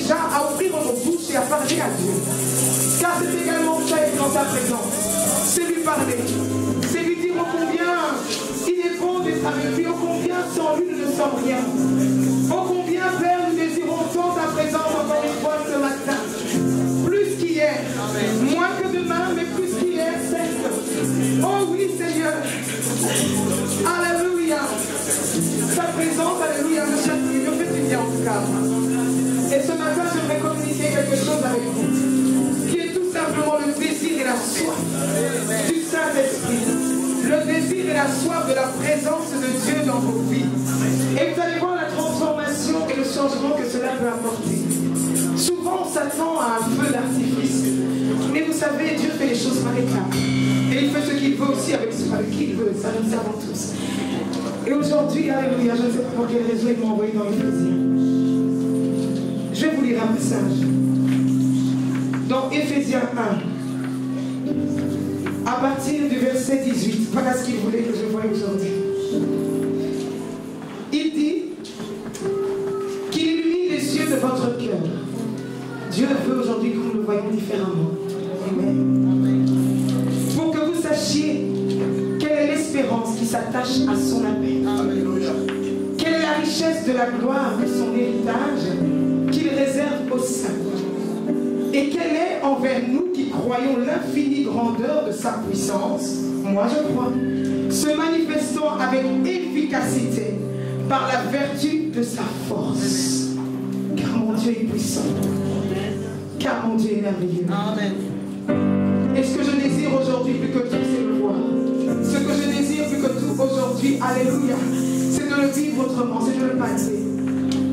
déjà à ouvrir nos bouches et à parler à Dieu. Car c'est également ça être dans sa présence. C'est lui parler. C'est lui dire ô combien il est bon d'être avec lui, ô combien sans lui nous ne sommes rien. Ô combien, Père, nous désirons tant ta présence encore une fois ce matin. Plus qu'hier, moins que demain, mais plus qu'hier, certes. Oh oui, Seigneur. Alléluia. Ta présence, alléluia, me fait du bien en tout cas. Et ce matin, je vais communiquer quelque chose avec vous, qui est tout simplement le désir et la soif du Saint-Esprit. Le désir et la soif de la présence de Dieu dans vos vies. Et vous allez voir la transformation et le changement que cela peut apporter. Souvent, on s'attend à un feu d'artifice. Mais vous savez, Dieu fait les choses par étapes. Et il fait ce qu'il veut aussi avec qui il veut. Ça, nous le savons tous. Et aujourd'hui, alléluia, je ne sais pas pour quelle raison il m'a envoyé dans l'Éphésiens. Je vais vous lire un passage. Dans Éphésiens 1, à partir du verset 18, voilà ce qu'il voulait que je voie aujourd'hui. Il dit qu'il illumine les yeux de votre cœur. Dieu veut aujourd'hui que nous le voyons différemment. Amen. Pour que vous sachiez quelle est l'espérance qui s'attache à son appel. Alléluia. Quelle est la richesse de la gloire de son héritage qu'il réserve aux saints. Et quelle est envers nous qui croyons l'infinie grandeur de sa puissance, moi je crois, se manifestant avec efficacité par la vertu de sa force. Car mon Dieu est puissant. Car mon Dieu est merveilleux. Amen. Et ce que je désire aujourd'hui plus que tout, c'est le voir. Ce que je désire plus que tout aujourd'hui, alléluia, c'est de le vivre autrement, c'est de le passer.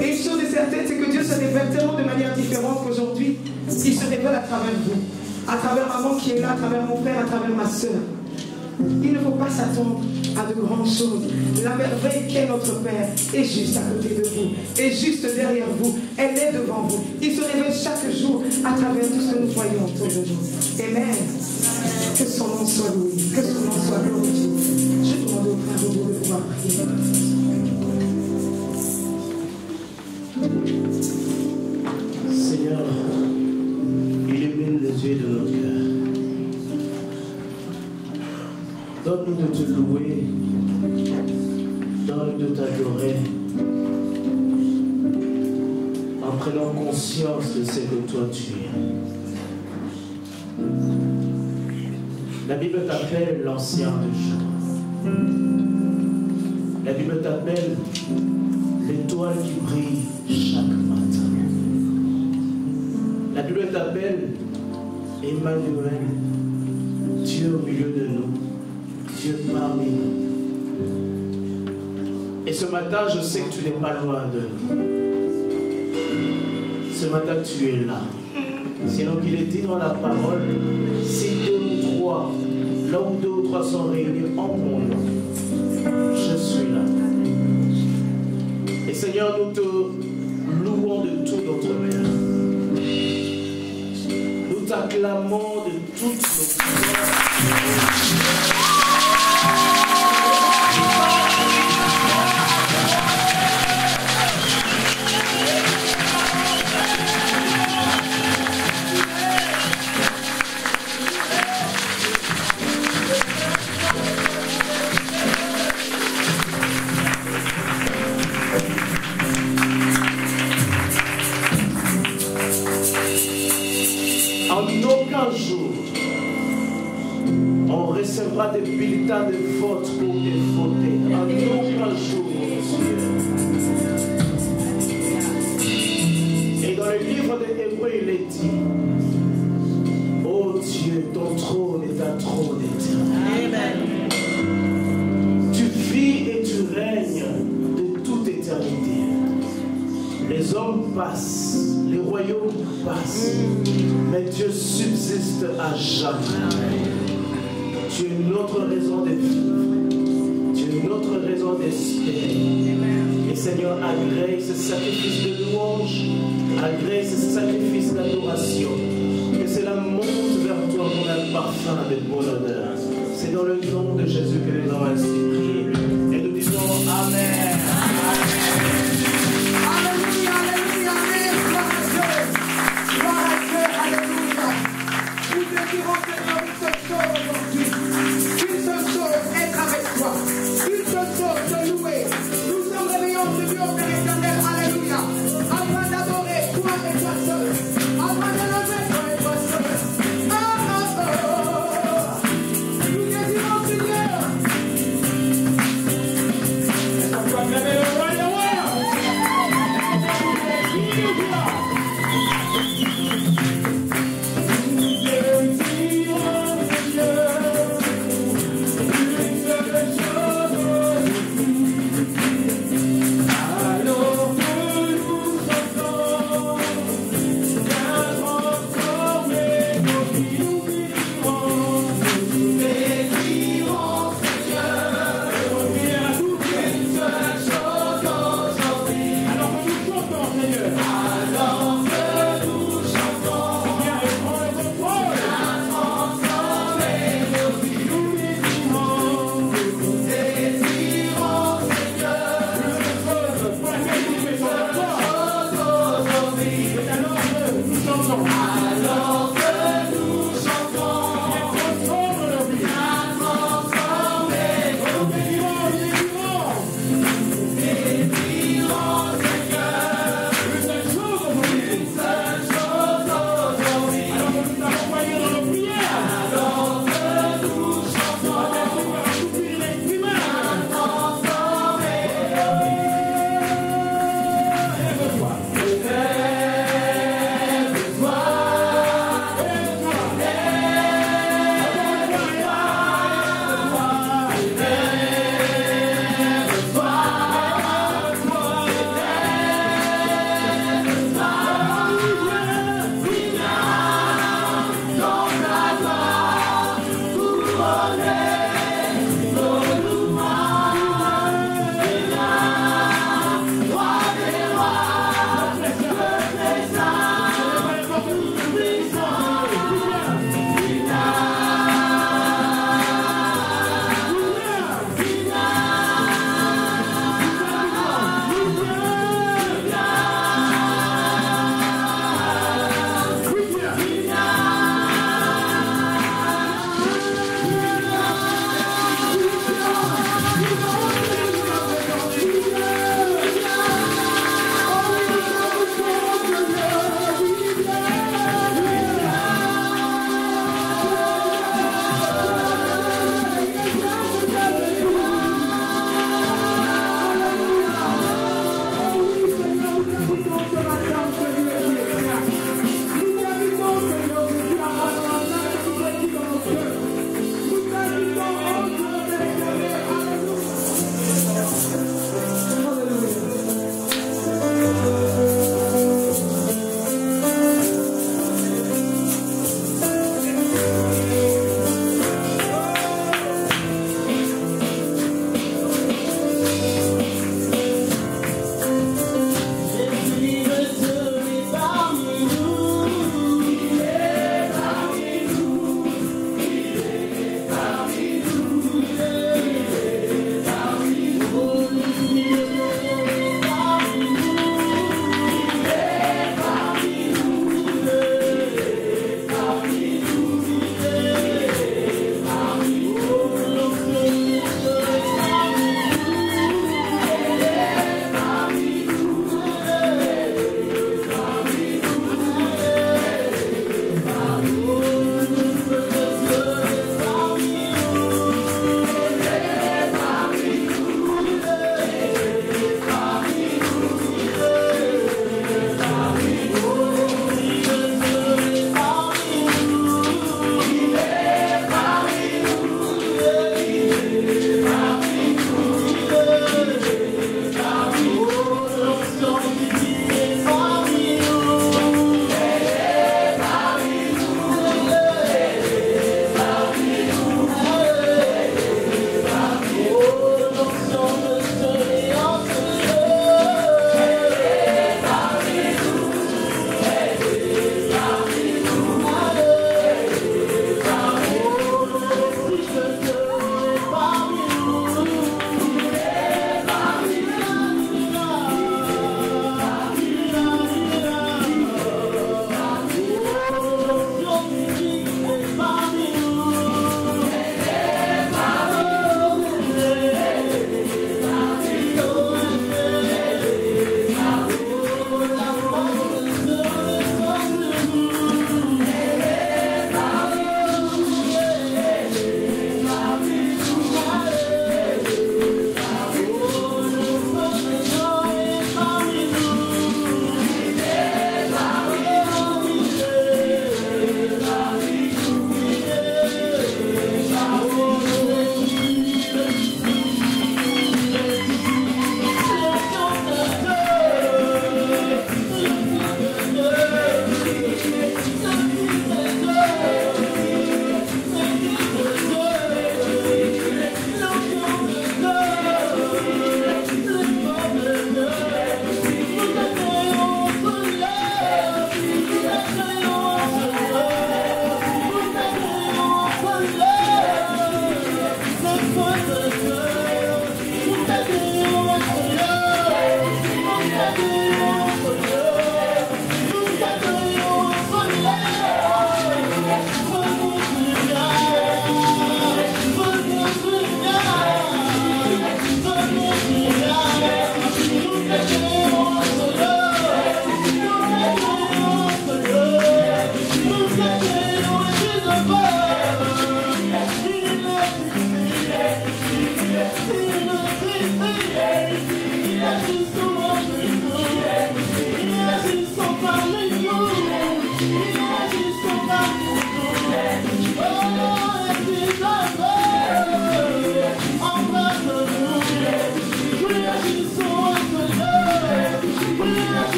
Et une chose est certaine, c'est que Dieu se révèle tellement de manière différente qu'aujourd'hui, il se révèle à travers vous, à travers maman qui est là, à travers mon frère, à travers ma soeur. Il ne faut pas s'attendre à de grandes choses. La merveille qu'est notre Père est juste à côté de vous, est juste derrière vous, elle est devant vous. Il se révèle chaque jour à travers tout ce que nous voyons autour de nous. Amen. Que son nom soit loué, que son nom soit glorifié. Je demande au frère Bobo de pouvoir prier. Seigneur, illumine les yeux de nos cœurs. Donne-nous de te louer, donne-nous de t'adorer, en prenant conscience de ce que toi tu es. La Bible t'appelle l'ancien de jour. La Bible t'appelle l'étoile qui brille chaque matin. La Bible t'appelle Emmanuel, Dieu au milieu de nous, Dieu parmi nous. Et ce matin, je sais que tu n'es pas loin de nous. Ce matin, tu es là. Sinon qu'il est dit dans la parole, si deux ou trois, là où deux ou trois sont réunis en mon nom, je suis là. Et Seigneur, nous te louons de tout notre cœur. Nous t'acclamons de toutes nos cœurs. Des bulletins de vote pour des voter. En aucun jour, Dieu. Et dans le livre des Hébreux, il est dit, ô Dieu, ton trône est un trône éternel. Tu vis et tu règnes de toute éternité. Les hommes passent, les royaumes passent, mais Dieu subsiste à jamais. Tu es notre raison de vivre. Tu es notre raison d'espérer. Et Seigneur, agrée ce sacrifice de louange, agrée ce sacrifice d'adoration. Que cela monte vers toi comme un parfum de bon odeur. C'est dans le nom de Jésus que nous avons ainsi prié. Et nous disons Amen. Alléluia, alléluia, amen.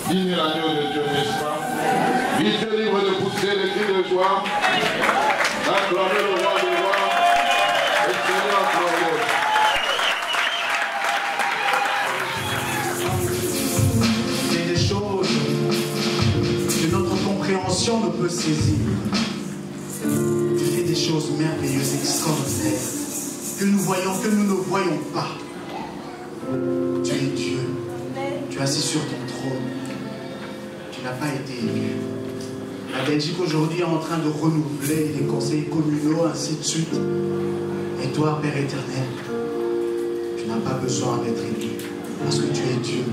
Digne l'agneau de Dieu, n'est-ce pas? Il te livre de pousser les cris de joie, d'acclamer le roi des rois, et Seigneur glorieux. Il y a des choses que notre compréhension ne peut saisir. Tu fais des choses merveilleuses, extraordinaires, que nous voyons, que nous ne voyons pas. Tu es Dieu. Tu es assis sur ton trône. Tu n'as pas été élu. La Belgique aujourd'hui est en train de renouveler les conseils communaux, ainsi de suite. Et toi, Père éternel, tu n'as pas besoin d'être élu. Parce que tu es Dieu.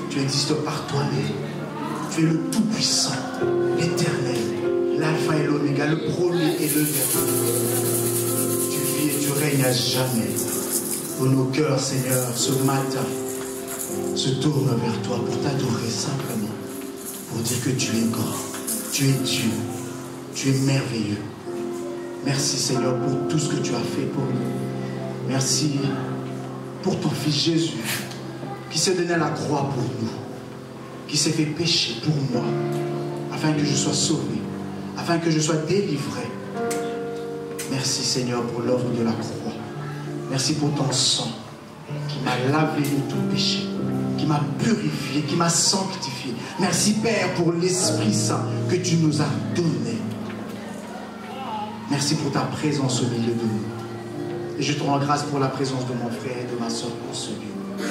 Tu existes par toi-même. Tu es le Tout-Puissant, l'Éternel, l'Alpha et l'Oméga, le premier et le dernier. Tu vis et tu règnes à jamais. Pour nos cœurs, Seigneur, ce matin, se tournent vers toi pour t'adorer simplement. Pour dire que tu es grand, tu es Dieu, tu es merveilleux. Merci Seigneur pour tout ce que tu as fait pour nous. Merci pour ton Fils Jésus qui s'est donné à la croix pour nous, qui s'est fait pécher pour moi, afin que je sois sauvé, afin que je sois délivré. Merci Seigneur pour l'œuvre de la croix. Merci pour ton sang qui m'a lavé de tout péché, qui m'a purifié, qui m'a sanctifié. Merci Père pour l'Esprit Saint que tu nous as donné. Merci pour ta présence au milieu de nous. Et je te rends grâce pour la présence de mon frère et de ma soeur pour ce lieu.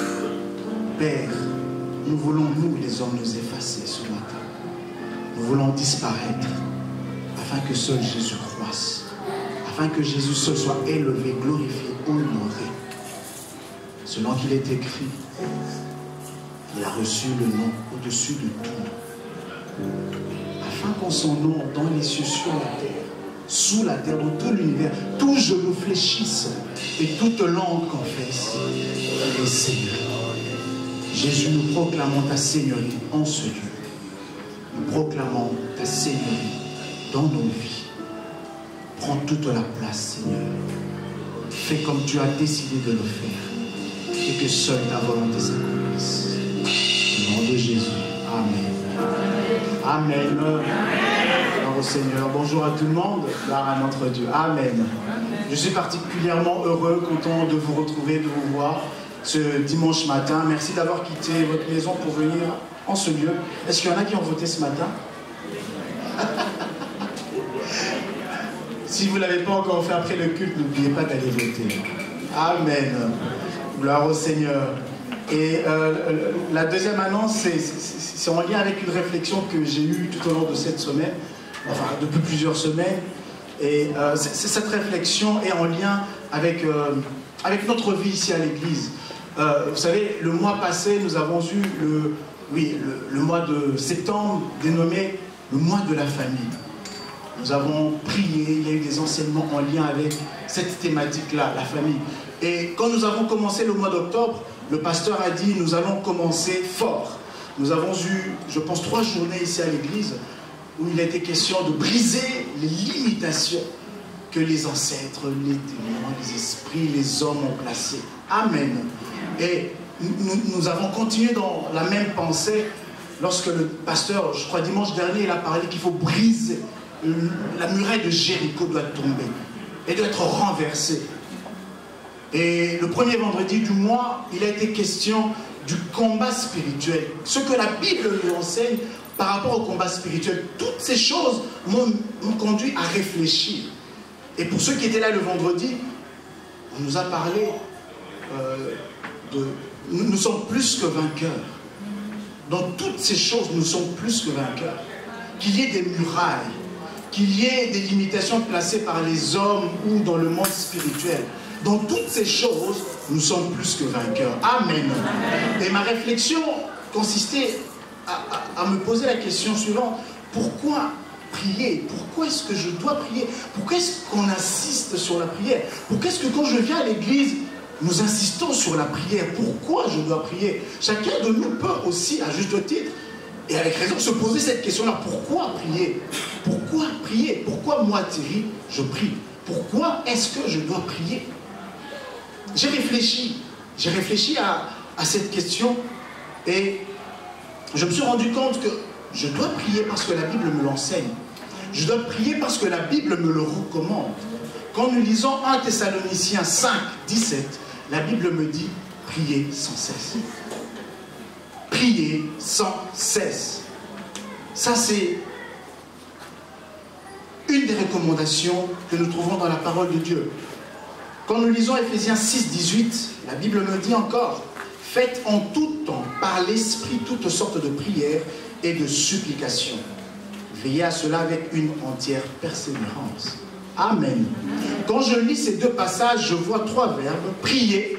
Père, nous voulons, nous les hommes, nous effacer ce matin. Nous voulons disparaître afin que seul Jésus croisse, afin que Jésus seul soit élevé, glorifié, honoré. Selon qu'il est écrit, il a reçu le nom au-dessus de tout. Afin qu'en son nom, dans les cieux, sur la terre, sous la terre, dans tout l'univers, tout genou fléchisse et toute langue confesse. Et Seigneur, Jésus, nous proclamons ta Seigneurie en ce lieu. Nous proclamons ta Seigneurie dans nos vies. Prends toute la place, Seigneur. Fais comme tu as décidé de le faire. Et que seule ta volonté s'accomplisse. Au nom de Jésus. Amen. Amen. Gloire au Seigneur. Bonjour à tout le monde. Gloire à notre Dieu. Amen. Je suis particulièrement heureux, content de vous retrouver, de vous voir ce dimanche matin. Merci d'avoir quitté votre maison pour venir en ce lieu. Est-ce qu'il y en a qui ont voté ce matin? Si vous ne l'avez pas encore fait après le culte, n'oubliez pas d'aller voter. Amen. Gloire au Seigneur. Et la deuxième annonce, c'est en lien avec une réflexion que j'ai eue tout au long de cette semaine, enfin depuis plusieurs semaines. Et cette réflexion est en lien avec notre vie ici à l'église. Vous savez, le mois passé, nous avons eu le mois de septembre dénommé le mois de la famille. Nous avons prié, il y a eu des enseignements en lien avec cette thématique-là, la famille. Et quand nous avons commencé le mois d'octobre, le pasteur a dit, nous allons commencer fort. Nous avons eu, je pense, 3 journées ici à l'église où il a été question de briser les limitations que les ancêtres, les démons, les esprits, les hommes ont placées. Amen. Et nous avons continué dans la même pensée lorsque le pasteur, je crois dimanche dernier, il a parlé qu'il faut briser. La muraille de Jéricho doit tomber et doit être renversée. Et le premier vendredi du mois, il a été question du combat spirituel. Ce que la Bible nous enseigne par rapport au combat spirituel. Toutes ces choses m'ont conduit à réfléchir. Et pour ceux qui étaient là le vendredi, on nous a parlé nous sommes plus que vainqueurs. Dans toutes ces choses, nous sommes plus que vainqueurs. Qu'il y ait des murailles, qu'il y ait des limitations placées par les hommes ou dans le monde spirituel. Dans toutes ces choses, nous sommes plus que vainqueurs. Amen. Et ma réflexion consistait à me poser la question suivante. Pourquoi prier? Pourquoi est-ce que je dois prier? Pourquoi est-ce qu'on insiste sur la prière? Pourquoi est-ce que quand je viens à l'église, nous insistons sur la prière? Pourquoi je dois prier? Chacun de nous peut aussi, à juste titre, et avec raison, se poser cette question-là. Pourquoi prier? Pourquoi prier? Pourquoi moi, Thierry, je prie? Pourquoi est-ce que je dois prier? J'ai réfléchi à cette question et je me suis rendu compte que je dois prier parce que la Bible me l'enseigne. Je dois prier parce que la Bible me le recommande. Quand nous lisons 1 Thessaloniciens 5, 17, la Bible me dit « Priez sans cesse ». Priez sans cesse. Ça, c'est une des recommandations que nous trouvons dans la parole de Dieu. Quand nous lisons Ephésiens 6, 18, la Bible me dit encore « Faites en tout temps, par l'Esprit, toutes sortes de prières et de supplications. Veillez à cela avec une entière persévérance. » Amen. Quand je lis ces deux passages, je vois trois verbes, prier,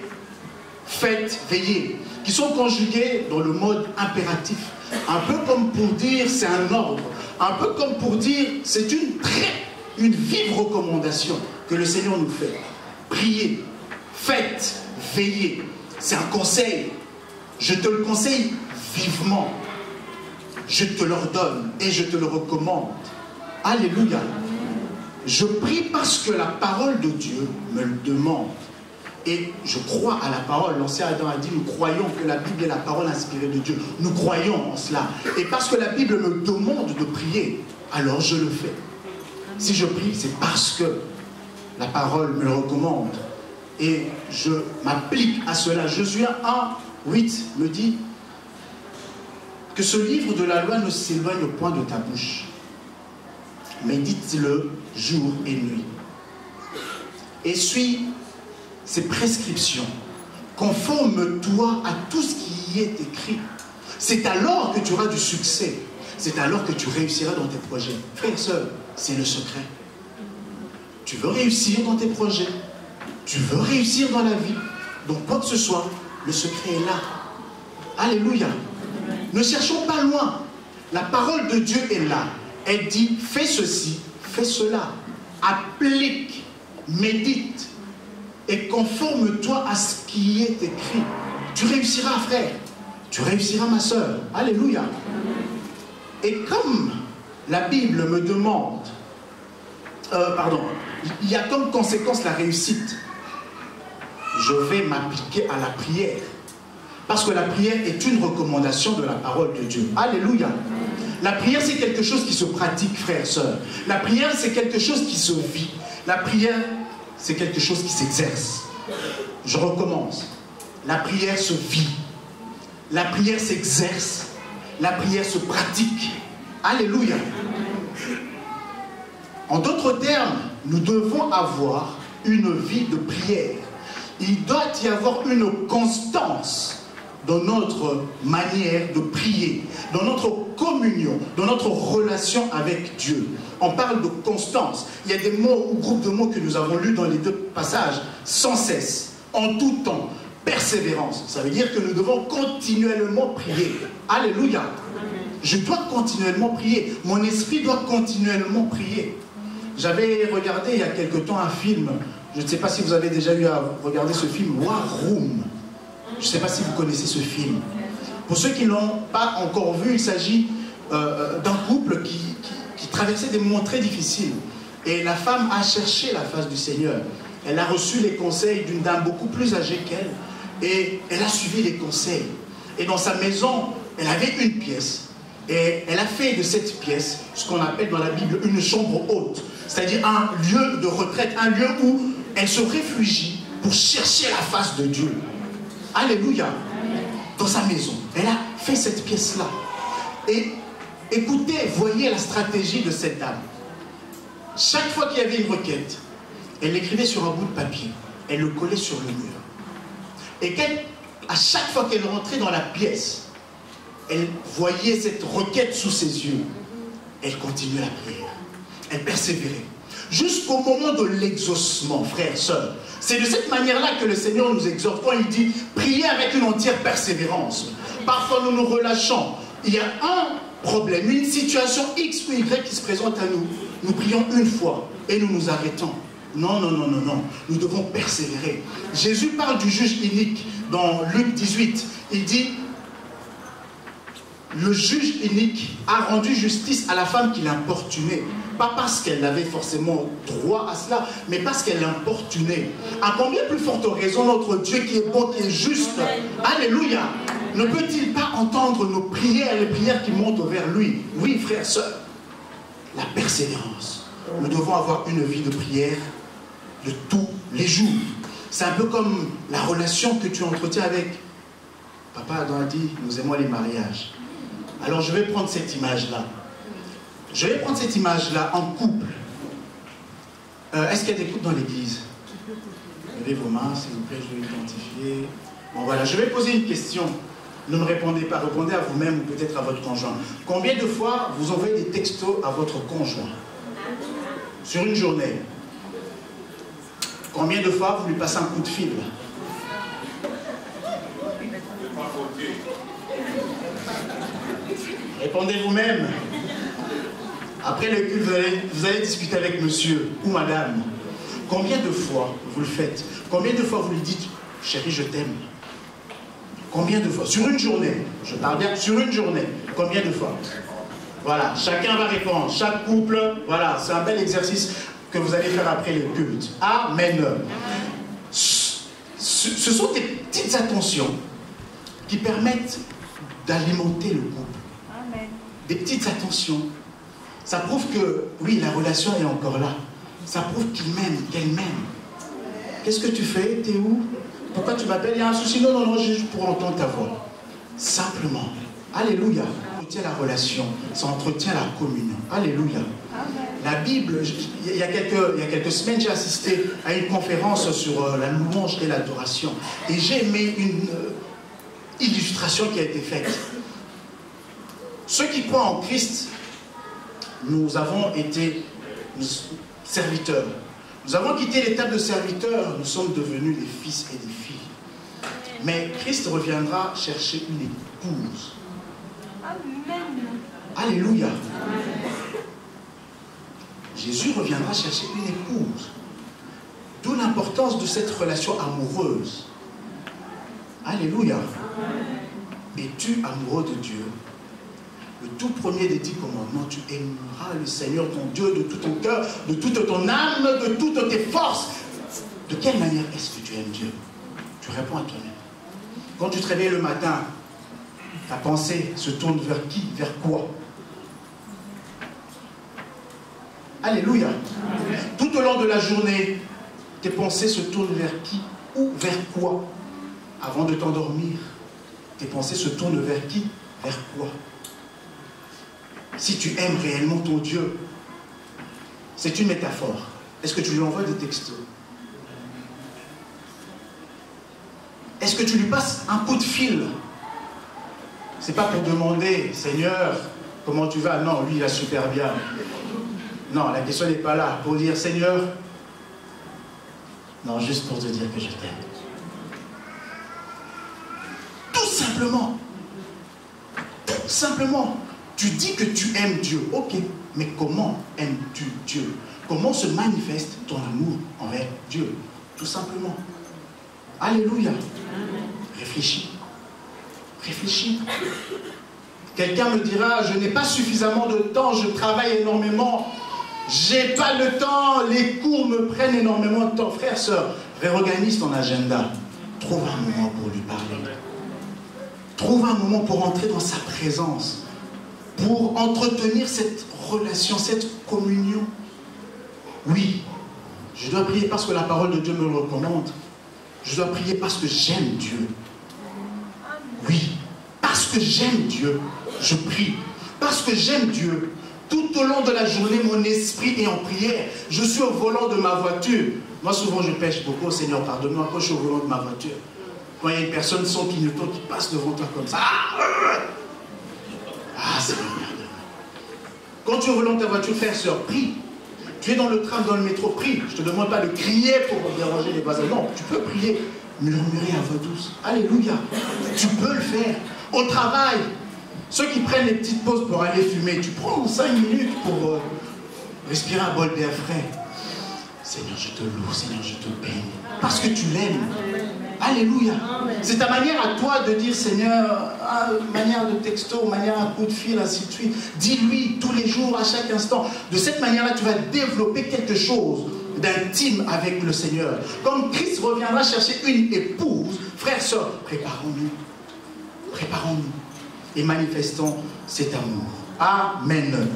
faites, veillez, qui sont conjugués dans le mode impératif. Un peu comme pour dire c'est un ordre, un peu comme pour dire c'est une vive recommandation que le Seigneur nous fait. Priez, faites, veillez. C'est un conseil. Je te le conseille vivement. Je te l'ordonne et je te le recommande. Alléluia. Je prie parce que la parole de Dieu me le demande. Et je crois à la parole. L'ancien Adam a dit, nous croyons que la Bible est la parole inspirée de Dieu. Nous croyons en cela. Et parce que la Bible me demande de prier, alors je le fais. Si je prie, c'est parce que la parole me le recommande. Et je m'applique à cela. Josué 1, 8 me dit que ce livre de la loi ne s'éloigne point de ta bouche. Médite-le jour et nuit. Et suis ses prescriptions. Conforme-toi à tout ce qui y est écrit. C'est alors que tu auras du succès. C'est alors que tu réussiras dans tes projets. Frères et sœurs, c'est le secret. Tu veux réussir dans tes projets. Tu veux réussir dans la vie. Donc quoi que ce soit, le secret est là. Alléluia. Ne cherchons pas loin. La parole de Dieu est là. Elle dit, fais ceci, fais cela. Applique, médite. Et conforme-toi à ce qui est écrit. Tu réussiras, frère. Tu réussiras, ma soeur. Alléluia. Et comme la Bible me demande, il y a comme conséquence la réussite, je vais m'appliquer à la prière. Parce que la prière est une recommandation de la parole de Dieu. Alléluia. La prière, c'est quelque chose qui se pratique, frères et sœurs. La prière, c'est quelque chose qui se vit. La prière, c'est quelque chose qui s'exerce. Je recommence. La prière se vit. La prière s'exerce. La prière se pratique. Alléluia. En d'autres termes, nous devons avoir une vie de prière. Il doit y avoir une constance dans notre manière de prier, dans notre communion, dans notre relation avec Dieu. On parle de constance. Il y a des mots ou groupes de mots que nous avons lus dans les deux passages. Sans cesse, en tout temps, persévérance. Ça veut dire que nous devons continuellement prier. Alléluia. Je dois continuellement prier. Mon esprit doit continuellement prier. J'avais regardé il y a quelque temps un film. Je ne sais pas si vous avez déjà eu à regarder ce film, War Room. Je ne sais pas si vous connaissez ce film. Pour ceux qui ne l'ont pas encore vu, il s'agit d'un couple qui traversait des moments très difficiles. Et la femme a cherché la face du Seigneur. Elle a reçu les conseils d'une dame beaucoup plus âgée qu'elle. Et elle a suivi les conseils. Et dans sa maison, elle avait une pièce. Et elle a fait de cette pièce ce qu'on appelle dans la Bible une chambre haute. C'est-à-dire un lieu de retraite, un lieu où elle se réfugie pour chercher la face de Dieu. Alléluia. Dans sa maison. Elle a fait cette pièce-là. Et écoutez, voyez la stratégie de cette dame. Chaque fois qu'il y avait une requête, elle l'écrivait sur un bout de papier. Elle le collait sur le mur. Et à chaque fois qu'elle rentrait dans la pièce, elle voyait cette requête sous ses yeux. Elle continuait la prière. Elle persévérait. Jusqu'au moment de l'exaucement, frères et sœurs. C'est de cette manière-là que le Seigneur nous exhorte quand il dit « Priez avec une entière persévérance ». Parfois nous nous relâchons. Il y a un problème, une situation X ou Y qui se présente à nous. Nous prions une fois et nous nous arrêtons. Non, non, non, non, non. Nous devons persévérer. Jésus parle du juge inique dans Luc 18. Il dit « Le juge inique a rendu justice à la femme qui l'importunait. » Pas parce qu'elle avait forcément droit à cela, mais parce qu'elle l'importunait. À combien plus forte raison notre Dieu qui est bon, qui est juste. Alléluia. Ne peut-il pas entendre nos prières, les prières qui montent vers lui? Oui, frères, sœurs. La persévérance. Nous devons avoir une vie de prière de tous les jours. C'est un peu comme la relation que tu entretiens avec. Papa Adam a dit, nous aimons les mariages. Alors je vais prendre cette image-là. Je vais prendre cette image-là en couple. Est-ce qu'il y a des couples dans l'église? Levez vos mains, s'il vous plaît, je vais identifier. Bon voilà, je vais poser une question. Ne me répondez pas, répondez à vous-même ou peut-être à votre conjoint. Combien de fois vous envoyez des textos à votre conjoint? Sur une journée. Combien de fois vous lui passez un coup de fil? Répondez vous-même. Après le culte, vous allez discuter avec monsieur ou madame. Combien de fois vous le faites? Combien de fois vous lui dites, chérie, je t'aime? Combien de fois? Sur une journée. Je parle bien sur une journée. Combien de fois? Voilà, chacun va répondre. Chaque couple, voilà, c'est un bel exercice que vous allez faire après le culte. Amen. Ce sont des petites attentions qui permettent d'alimenter le couple. Amen. Des petites attentions. Ça prouve que, oui, la relation est encore là. Ça prouve qu'il m'aime, qu'elle m'aime. Qu'est-ce que tu fais? T'es où? Pourquoi tu m'appelles? Il y a un souci? Non, non, non, juste pour entendre ta voix. Simplement. Alléluia. Ça entretient la relation, ça entretient la communion. Alléluia. La Bible, il y a quelques semaines, j'ai assisté à une conférence sur la louange et l'adoration. Et j'ai aimé une illustration qui a été faite. Ceux qui croient en Christ, nous avons été serviteurs. Nous avons quitté l'étape de serviteurs, nous sommes devenus des fils et des filles. Mais Christ reviendra chercher une épouse. Amen. Alléluia. Jésus reviendra chercher une épouse. D'où l'importance de cette relation amoureuse. Alléluia. Es-tu amoureux de Dieu? Le tout premier des 10 commandements, tu aimeras le Seigneur ton Dieu de tout ton cœur, de toute ton âme, de toutes tes forces. De quelle manière est-ce que tu aimes Dieu? Tu réponds à toi-même. Quand tu te réveilles le matin, ta pensée se tourne vers qui? Vers quoi? Alléluia. Tout au long de la journée, tes pensées se tournent vers qui ou vers quoi? Avant de t'endormir, tes pensées se tournent vers qui? Vers quoi? Si tu aimes réellement ton Dieu, c'est une métaphore. Est-ce que tu lui envoies des textos? Est-ce que tu lui passes un coup de fil? C'est pas pour demander, Seigneur, comment tu vas? Non, lui, il va super bien. Non, la question n'est pas là. Pour dire, Seigneur, non, juste pour te dire que je t'aime. Tout simplement. Tout simplement. Tu dis que tu aimes Dieu, ok, mais comment aimes-tu Dieu? Comment se manifeste ton amour envers Dieu? Tout simplement. Alléluia. Réfléchis. Réfléchis. Quelqu'un me dira, je n'ai pas suffisamment de temps, je travaille énormément, j'ai pas le temps, les cours me prennent énormément de temps. Frère, sœur, réorganise ton agenda. Trouve un moment pour lui parler. Trouve un moment pour entrer dans sa présence. Pour entretenir cette relation, cette communion. Oui, je dois prier parce que la parole de Dieu me le recommande. Je dois prier parce que j'aime Dieu. Oui, parce que j'aime Dieu, je prie. Parce que j'aime Dieu. Tout au long de la journée, mon esprit est en prière. Je suis au volant de ma voiture. Moi, souvent, je pêche beaucoup. Seigneur, pardonne-moi quand je suis au volant de ma voiture. Quand il y a une personne sans clignotant qui passe devant toi comme ça. Ah, Seigneur, pardonne-moi. Quand tu es au volant de ta voiture, frère, sœur, prie. Tu es dans le tram, dans le métro, prie. Je ne te demande pas de crier pour déranger les voisins. Non, tu peux prier, murmurer à voix douce. Alléluia. Tu peux le faire. Au travail, ceux qui prennent les petites pauses pour aller fumer, tu prends 5 minutes pour respirer un bol d'air frais. Seigneur, je te loue, Seigneur, je te bénis. Parce que tu l'aimes. Alléluia. C'est ta manière à toi de dire, Seigneur, manière de texto, manière un coup de fil, ainsi de suite. Dis-lui tous les jours, à chaque instant. De cette manière-là, tu vas développer quelque chose d'intime avec le Seigneur. Comme Christ reviendra chercher une épouse, frère, sœur, préparons-nous. Préparons-nous et manifestons cet amour. Amen.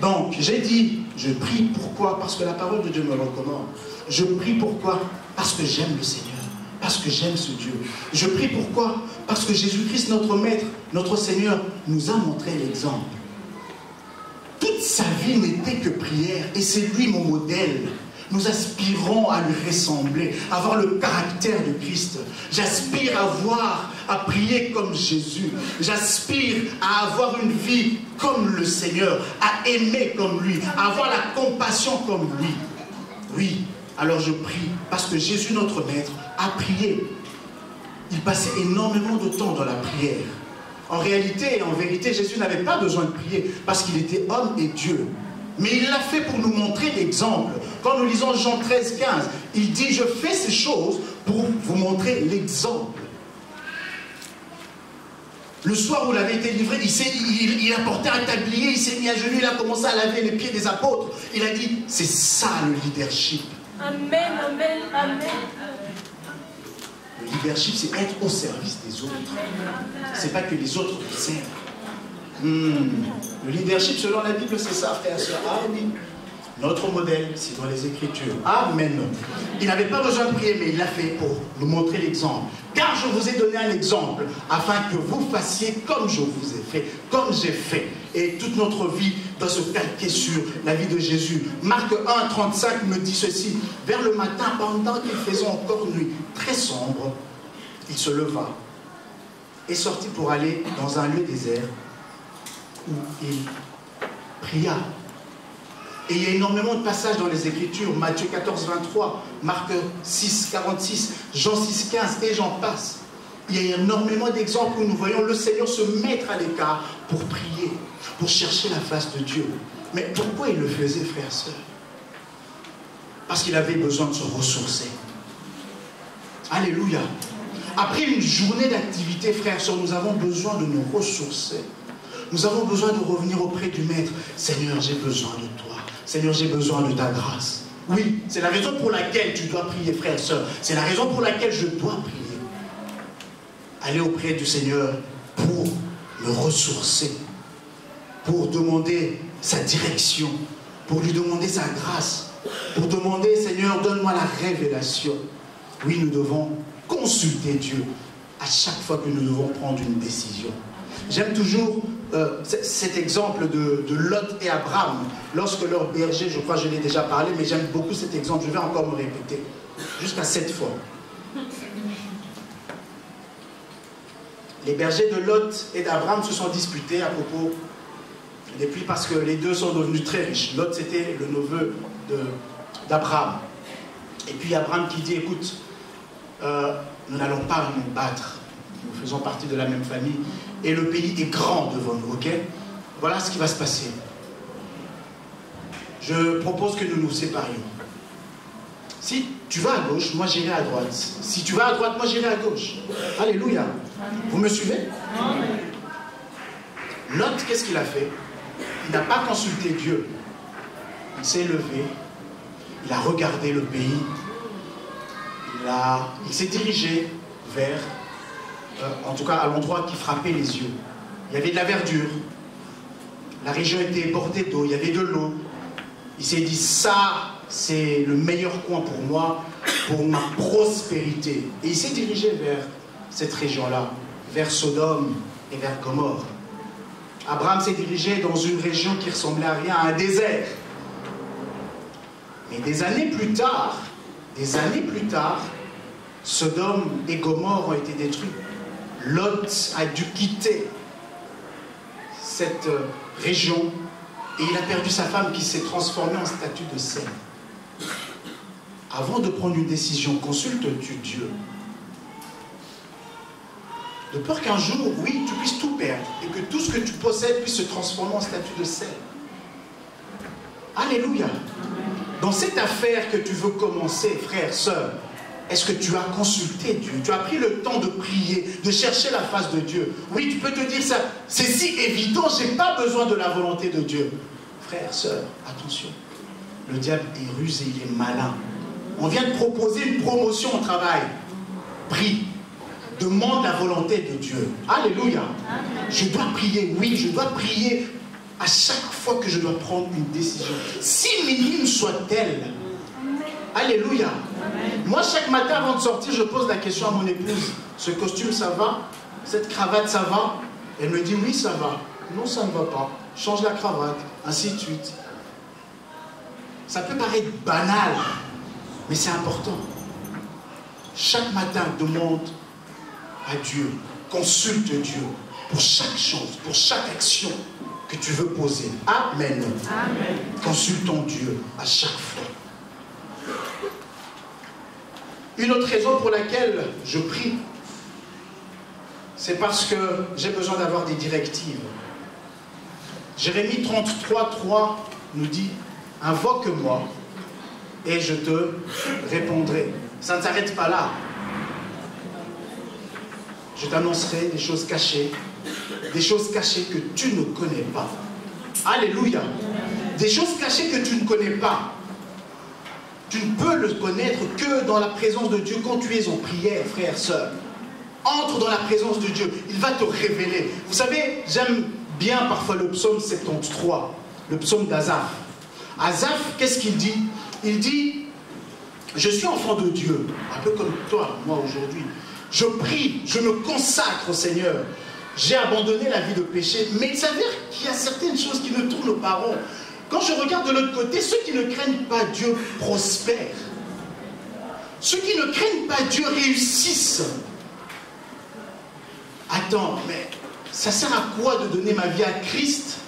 Donc, j'ai dit, je prie pourquoi? Parce que la parole de Dieu me recommande. Je prie pourquoi? Parce que j'aime le Seigneur. Parce que j'aime ce Dieu. Je prie pourquoi? Parce que Jésus-Christ, notre Maître, notre Seigneur, nous a montré l'exemple. Toute sa vie n'était que prière et c'est lui mon modèle. Nous aspirons à lui ressembler, à avoir le caractère de Christ. J'aspire à prier comme Jésus. J'aspire à avoir une vie comme le Seigneur, à aimer comme lui, à avoir la compassion comme lui. Oui, alors je prie parce que Jésus, notre Maître, a prié. Il passait énormément de temps dans la prière. En réalité et en vérité, Jésus n'avait pas besoin de prier parce qu'il était homme et Dieu. Mais il l'a fait pour nous montrer l'exemple. Quand nous lisons Jean 13, 15, il dit « Je fais ces choses pour vous montrer l'exemple ». Le soir où il avait été livré, il a porté un tablier, il s'est mis à genoux, il a commencé à laver les pieds des apôtres. Il a dit « C'est ça le leadership ». Amen, amen, amen. Le leadership, c'est être au service des autres. C'est pas que les autres vous servent. Le leadership, selon la Bible, c'est ça, frère et soeur. Ah oui. Notre modèle, c'est dans les Écritures. Amen. Il n'avait pas besoin de prier, mais il l'a fait pour nous montrer l'exemple. Car je vous ai donné un exemple, afin que vous fassiez comme je vous ai fait, comme j'ai fait. Et toute notre vie doit se calquer sur la vie de Jésus. Marc 1, 35 me dit ceci. Vers le matin, pendant qu'il faisait encore nuit très sombre, il se leva et sortit pour aller dans un lieu désert où il pria. Et il y a énormément de passages dans les Écritures, Matthieu 14, 23, Marc 6, 46, Jean 6, 15, et j'en passe. Il y a énormément d'exemples où nous voyons le Seigneur se mettre à l'écart pour prier, pour chercher la face de Dieu. Mais pourquoi il le faisait, frères et sœurs? Parce qu'il avait besoin de se ressourcer. Alléluia. Après une journée d'activité, frères et sœurs, nous avons besoin de nous ressourcer. Nous avons besoin de revenir auprès du Maître. Seigneur, j'ai besoin de toi. Seigneur, j'ai besoin de ta grâce. Oui, c'est la raison pour laquelle tu dois prier, frère et sœur. C'est la raison pour laquelle je dois prier. Aller auprès du Seigneur pour le ressourcer, pour demander sa direction, pour lui demander sa grâce, pour demander, Seigneur, donne-moi la révélation. Oui, nous devons consulter Dieu à chaque fois que nous devons prendre une décision. J'aime toujours cet exemple de Lot et Abraham. Lorsque leur berger, je crois que je l'ai déjà parlé, mais j'aime beaucoup cet exemple. Je vais encore me répéter, jusqu'à 7 fois. Les bergers de Lot et d'Abraham se sont disputés à propos des puits parce que les deux sont devenus très riches. Lot, c'était le neveu d'Abraham. Et puis Abraham qui dit, écoute, nous n'allons pas nous battre. Nous faisons partie de la même famille. Et le pays est grand devant nous, ok? Voilà ce qui va se passer. Je propose que nous nous séparions. Si tu vas à gauche, moi j'irai à droite. Si tu vas à droite, moi j'irai à gauche. Alléluia. Vous me suivez? Lot, qu'est-ce qu'il a fait? Il n'a pas consulté Dieu. Il s'est levé. Il a regardé le pays. Il s'est dirigé vers... en tout cas à l'endroit qui frappait les yeux. Il y avait de la verdure, la région était bordée d'eau, il y avait de l'eau. Il s'est dit, ça c'est le meilleur coin pour moi, pour ma prospérité. Et il s'est dirigé vers cette région-là, vers Sodome et vers Gomorrhe. Abraham s'est dirigé dans une région qui ressemblait à rien, à un désert. Mais des années plus tard, Sodome et Gomorrhe ont été détruits. Lot a dû quitter cette région et il a perdu sa femme qui s'est transformée en statue de sel. Avant de prendre une décision, consulte-tu Dieu? De peur qu'un jour, oui, tu puisses tout perdre et que tout ce que tu possèdes puisse se transformer en statue de sel. Alléluia. Dans cette affaire que tu veux commencer, frère, sœur, est-ce que tu as consulté Dieu? Tu as pris le temps de prier, de chercher la face de Dieu? Oui, tu peux te dire ça. C'est si évident, je n'ai pas besoin de la volonté de Dieu. Frère, sœur, attention. Le diable est rusé, il est malin. On vient de proposer une promotion au travail. Prie. demande la volonté de Dieu. Alléluia. Je dois prier, oui, je dois prier à chaque fois que je dois prendre une décision. Si minime soit-elle. Alléluia. Moi, chaque matin, avant de sortir, je pose la question à mon épouse. Ce costume, ça va? Cette cravate, ça va? Elle me dit, oui, ça va. Non, ça ne va pas. Change la cravate, ainsi de suite. Ça peut paraître banal, mais c'est important. Chaque matin, demande à Dieu, consulte Dieu pour chaque chose, pour chaque action que tu veux poser. Amen. Amen. Consultons Dieu à chaque fois. Une autre raison pour laquelle je prie, c'est parce que j'ai besoin d'avoir des directives. Jérémie 33:3 nous dit, invoque-moi et je te répondrai. Ça ne s'arrête pas là. Je t'annoncerai des choses cachées que tu ne connais pas. Alléluia. Des choses cachées que tu ne connais pas. Tu ne peux le connaître que dans la présence de Dieu quand tu es en prière, frère, sœur. Entre dans la présence de Dieu, il va te révéler. Vous savez, j'aime bien parfois le psaume 73, le psaume d'Asaph. Asaph, qu'est-ce qu'il dit? Il dit, je suis enfant de Dieu, un peu comme toi, moi aujourd'hui. Je prie, je me consacre au Seigneur. J'ai abandonné la vie de péché, mais il s'avère qu'il y a certaines choses qui ne tournent pas rond. Quand je regarde de l'autre côté, ceux qui ne craignent pas Dieu prospèrent. Ceux qui ne craignent pas Dieu réussissent. Attends, mais ça sert à quoi de donner ma vie à Christ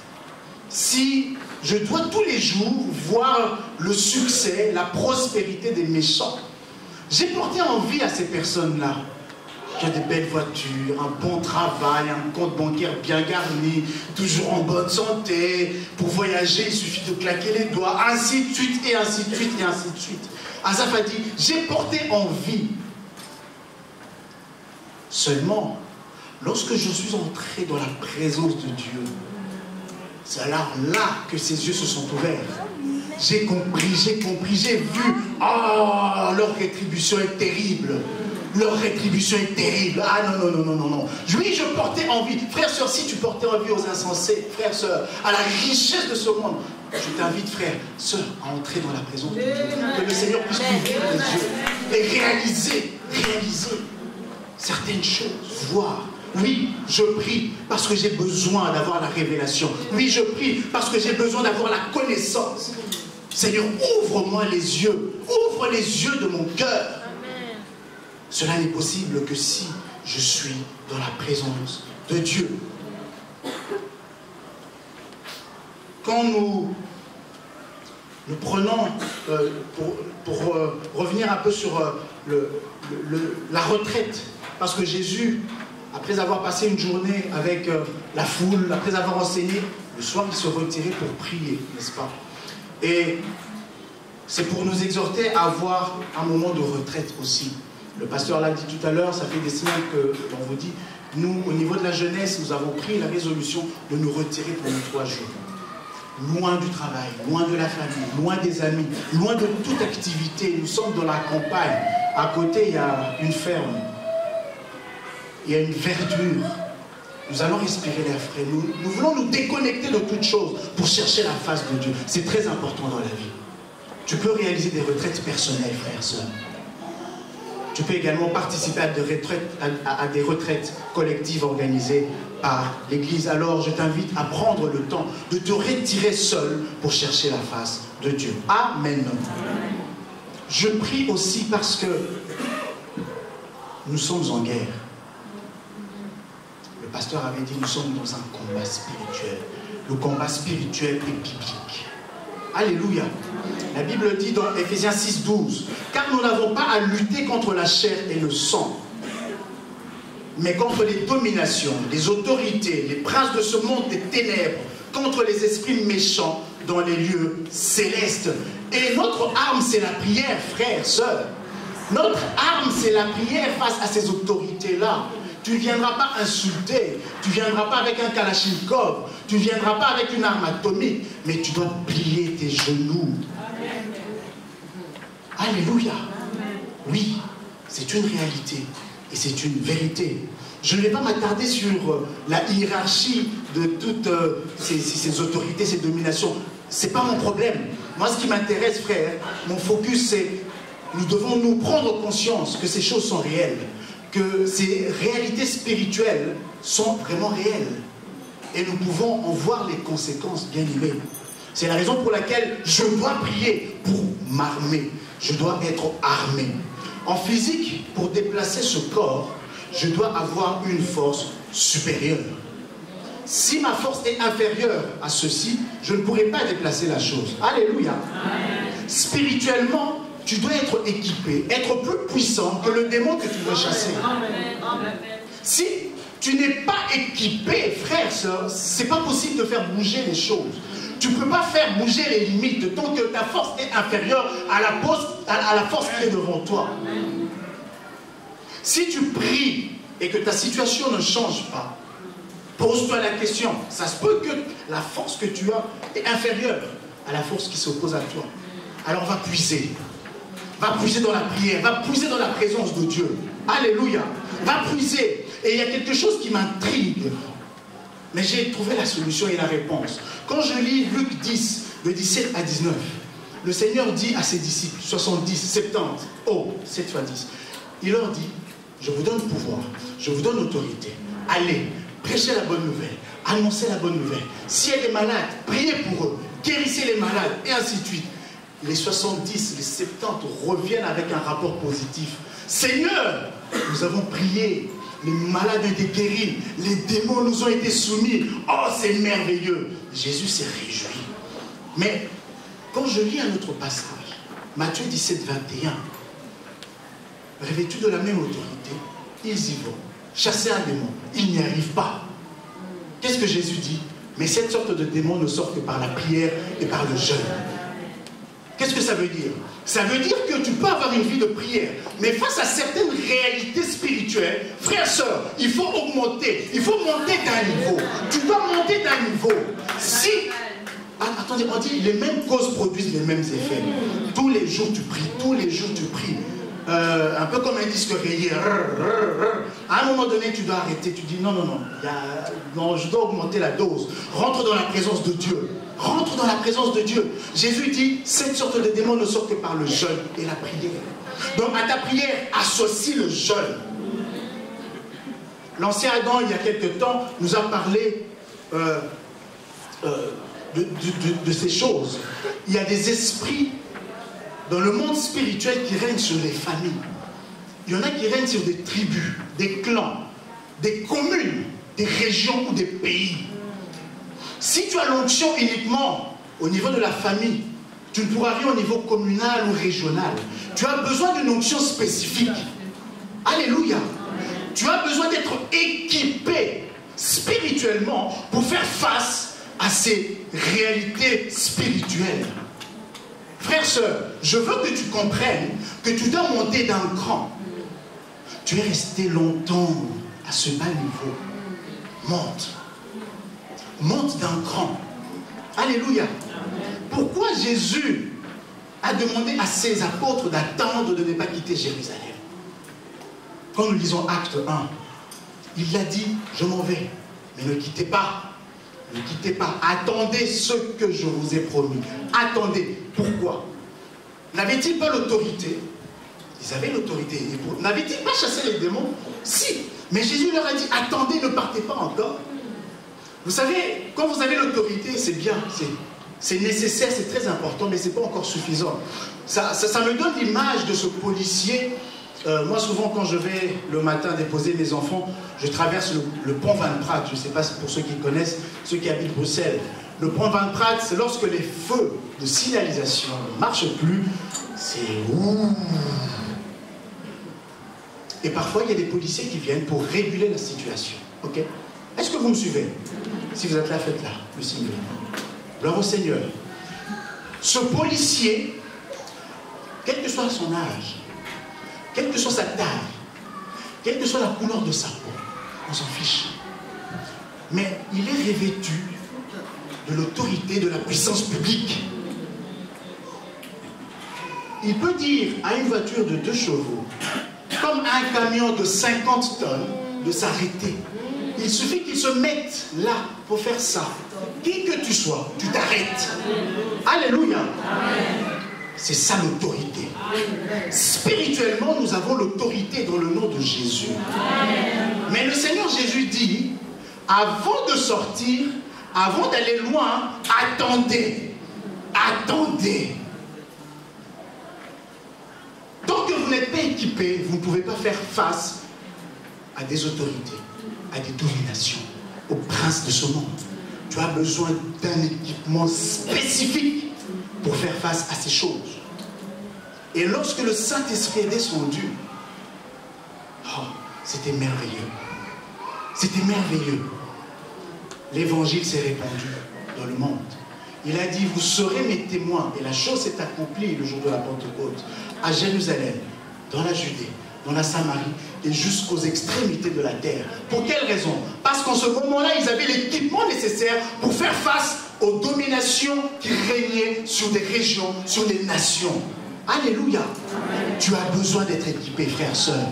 si je dois tous les jours voir le succès, la prospérité des méchants? J'ai porté envie à ces personnes-là. Qui ont des belles voitures, un bon travail, un compte bancaire bien garni, toujours en bonne santé. Pour voyager, il suffit de claquer les doigts, ainsi de suite, et ainsi de suite, et ainsi de suite. Asaph a dit, j'ai porté envie. Seulement, lorsque je suis entré dans la présence de Dieu, c'est alors là que ses yeux se sont ouverts. J'ai compris, j'ai vu. Oh, leur rétribution est terrible. Leur rétribution est terrible. Ah non. Oui, je portais envie. Frère, sœur, si tu portais envie aux insensés, frère, sœur, à la richesse de ce monde, je t'invite, frère, sœur, à entrer dans la présence de Dieu. Que le Seigneur puisse t'ouvrir les yeux et réaliser certaines choses, voir. Oui, je prie parce que j'ai besoin d'avoir la révélation. Oui, je prie parce que j'ai besoin d'avoir la connaissance. Seigneur, ouvre-moi les yeux. Ouvre les yeux de mon cœur. Cela n'est possible que si je suis dans la présence de Dieu. Quand nous prenons, pour revenir un peu sur la retraite, parce que Jésus, après avoir passé une journée avec la foule, après avoir enseigné, le soir il se retirait pour prier, n'est-ce pas? Et c'est pour nous exhorter à avoir un moment de retraite aussi. Le pasteur l'a dit tout à l'heure, ça fait des semaines qu'on vous dit, nous, au niveau de la jeunesse, nous avons pris la résolution de nous retirer pendant 3 jours. Loin du travail, loin de la famille, loin des amis, loin de toute activité. Nous sommes dans la campagne. À côté, il y a une ferme. Il y a une verdure. Nous allons respirer l'air frais. Nous voulons nous déconnecter de toute chose pour chercher la face de Dieu. C'est très important dans la vie. Tu peux réaliser des retraites personnelles, frères, sœurs. Tu peux également participer à des retraites collectives organisées par l'Église. Alors, je t'invite à prendre le temps de te retirer seul pour chercher la face de Dieu. Amen. Je prie aussi parce que nous sommes en guerre. Le pasteur avait dit, nous sommes dans un combat spirituel. Le combat spirituel est biblique. Alléluia. La Bible dit dans Éphésiens 6:12, car nous n'avons pas à lutter contre la chair et le sang, mais contre les dominations, les autorités, les princes de ce monde des ténèbres, contre les esprits méchants dans les lieux célestes. Et notre arme, c'est la prière, frères, sœurs. Notre arme, c'est la prière face à ces autorités-là. Tu ne viendras pas insulter, tu ne viendras pas avec un kalachnikov, tu ne viendras pas avec une arme atomique, mais tu dois plier tes genoux. Alléluia. Oui, c'est une réalité. Et c'est une vérité. Je ne vais pas m'attarder sur la hiérarchie de toutes ces autorités, ces dominations. Ce n'est pas mon problème. Moi, ce qui m'intéresse, frère, mon focus, c'est nous devons nous prendre conscience que ces choses sont réelles, que ces réalités spirituelles sont vraiment réelles. Et nous pouvons en voir les conséquences, bien aimés. C'est la raison pour laquelle je dois prier pour m'armer. Je dois être armé. En physique, pour déplacer ce corps, je dois avoir une force supérieure. Si ma force est inférieure à ceci, je ne pourrai pas déplacer la chose. Alléluia. Spirituellement, tu dois être équipé, être plus puissant que le démon que tu veux chasser. Si tu n'es pas équipé, frère, soeur, c'est pas possible de faire bouger les choses. Tu ne peux pas faire bouger les limites tant que ta force est inférieure à la force qui est devant toi. Si tu pries et que ta situation ne change pas, pose-toi la question. Ça se peut que la force que tu as est inférieure à la force qui s'oppose à toi. Alors va puiser. Va puiser dans la prière. Va puiser dans la présence de Dieu. Alléluia. Va puiser. Et il y a quelque chose qui m'intrigue. Mais j'ai trouvé la solution et la réponse. Quand je lis Luc 10, de 17 à 19, le Seigneur dit à ses disciples, 70, 70, 7 fois 10, il leur dit, je vous donne pouvoir, je vous donne autorité. Allez, prêchez la bonne nouvelle, annoncez la bonne nouvelle. S'il y a des malades, priez pour eux, guérissez les malades, et ainsi de suite. Les 70, les 70 reviennent avec un rapport positif. Seigneur, nous avons prié, les malades ont été guéris, les démons nous ont été soumis. Oh, c'est merveilleux. Jésus s'est réjoui. Mais quand je lis un autre passage, Matthieu 17, 21, revêtus de la même autorité, ils y vont. Chasser un démon, ils n'y arrivent pas. Qu'est-ce que Jésus dit? Mais cette sorte de démon ne sort que par la prière et par le jeûne. Qu'est-ce que ça veut dire? Ça veut dire que tu peux avoir une vie de prière, mais face à certaines réalités spirituelles, frères, sœurs, il faut augmenter, il faut monter d'un niveau. Tu dois monter d'un niveau. Si, attendez, on dit les mêmes causes produisent les mêmes effets. Tous les jours tu pries, tous les jours tu pries. Un peu comme un disque rayé. À un moment donné, tu dois arrêter. Tu dis non, non, je dois augmenter la dose. Rentre dans la présence de Dieu. Rentre dans la présence de Dieu. Jésus dit, cette sorte de démon ne sort que par le jeûne et la prière. Donc à ta prière, associe le jeûne. L'ancien Adam, il y a quelque temps, nous a parlé de ces choses. Il y a des esprits dans le monde spirituel qui règnent sur les familles. Il y en a qui règnent sur des tribus, des clans, des communes, des régions ou des pays. Si tu as l'onction uniquement au niveau de la famille, tu ne pourras rien au niveau communal ou régional. Tu as besoin d'une onction spécifique. Alléluia. Tu as besoin d'être équipé spirituellement pour faire face à ces réalités spirituelles. Frère, sœur, je veux que tu comprennes que tu dois monter d'un cran. Tu es resté longtemps à ce bas niveau. Monte. Monte d'un cran. Alléluia. Pourquoi Jésus a demandé à ses apôtres d'attendre de ne pas quitter Jérusalem? Quand nous lisons Acte 1, il a dit, je m'en vais, mais ne quittez pas. Ne quittez pas. Attendez ce que je vous ai promis. Attendez. Pourquoi? N'avaient-ils pas l'autorité? Ils avaient l'autorité. N'avaient-ils pas chassé les démons? Si. Mais Jésus leur a dit, attendez, ne partez pas encore. Vous savez, quand vous avez l'autorité, c'est bien, c'est nécessaire, c'est très important, mais ce n'est pas encore suffisant. Ça me donne l'image de ce policier. Moi, souvent, quand je vais le matin déposer mes enfants, je traverse le pont Van Praat. Je ne sais pas si pour ceux qui connaissent, ceux qui habitent Bruxelles. Le pont Van Praat, c'est lorsque les feux de signalisation ne marchent plus, c'est ouh. Et parfois, il y a des policiers qui viennent pour réguler la situation. Ok? Est-ce que vous me suivez? Si vous êtes là, faites-là, le signe. Gloire au Seigneur. Ce policier, quel que soit son âge, quelle que soit sa taille, quelle que soit la couleur de sa peau, on s'en fiche. Mais il est revêtu de l'autorité, de la puissance publique. Il peut dire à une voiture de 2 chevaux, comme comme un camion de 50 tonnes de s'arrêter. Il suffit qu'ils se mettent là pour faire ça. Qui que tu sois, tu t'arrêtes. Alléluia. C'est ça l'autorité. Spirituellement, nous avons l'autorité dans le nom de Jésus. Mais le Seigneur Jésus dit, avant de sortir, avant d'aller loin, attendez. Attendez. Tant que vous n'êtes pas équipé, vous ne pouvez pas faire face à des autorités, à des dominations, aux princes de ce monde. Tu as besoin d'un équipement spécifique pour faire face à ces choses. Et lorsque le Saint-Esprit est descendu, oh, c'était merveilleux. C'était merveilleux. L'évangile s'est répandu dans le monde. Il a dit, vous serez mes témoins. Et la chose s'est accomplie le jour de la Pentecôte, à Jérusalem, dans la Judée, dans la Samarie et jusqu'aux extrémités de la terre. Pour quelle raison? Parce qu'en ce moment-là, ils avaient l'équipement nécessaire pour faire face aux dominations qui régnaient sur des régions, sur des nations. Alléluia. Tu as besoin d'être équipé, frère, sœur.